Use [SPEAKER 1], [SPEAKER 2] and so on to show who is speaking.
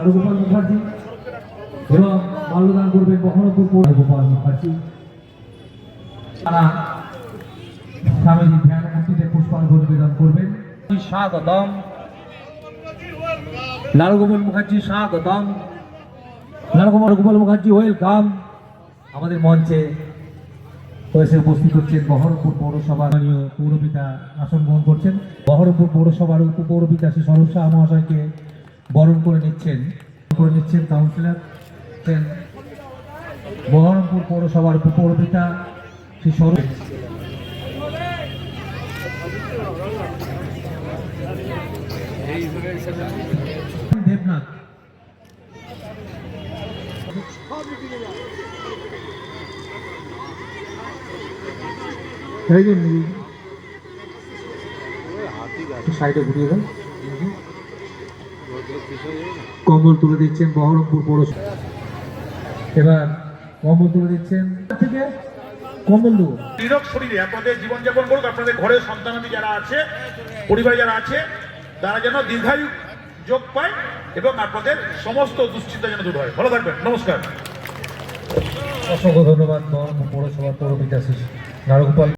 [SPEAKER 1] নারগোপাল মুখার্জি এবং মাল্যদান করবেন বহরমপুর পৌর গোপাল মুখার্জি। তারা স্বামীজি ধ্যান মূর্তিতে পুষ্পার্ঘ্য নিবেদন করবেন। স্বাগতম নারগোপাল মুখার্জি, স্বাগতম নারগোপাল মুখার্জি, ওয়েলকাম। আমাদের মঞ্চে এসে উপস্থিত হচ্ছেন বহরমপুর পৌরসভার পৌরপিতা আসন গ্রহণ করছেন। বহরমপুর পৌরসভার উপপৌরপিতা শ্রী সরোজ শাহ মহাশয়কে বরণ করে নিচ্ছেন কাউন্সিলর বহরমপুর পৌরসভার উপপৌরপিতা শ্রী সরোজ দেবনাথ। সাইডে ঘুরিয়ে দেন। কম্বল তুলে দিচ্ছেন বহরমপুর পৌরসভা। এবার কম্বল তুলে দিচ্ছেন থেকে কম্বল দেবো।
[SPEAKER 2] নিরোগ শরীরে আপনাদের জীবনযাপন করুক। আপনাদের ঘরের সন্তানাদি যারা আছে, পরিবারে যারা আছে, তারা যেন দীর্ঘায়ু যোগ পায় এবং আপনাদের সমস্ত দুশ্চিন্তা যেন দূর হয়। ভালো থাকবেন, নমস্কার।
[SPEAKER 1] অসংখ্য ধন্যবাদ বহরমপুর পৌরসভার পৌরপিতা শ্রী নারগোপাল।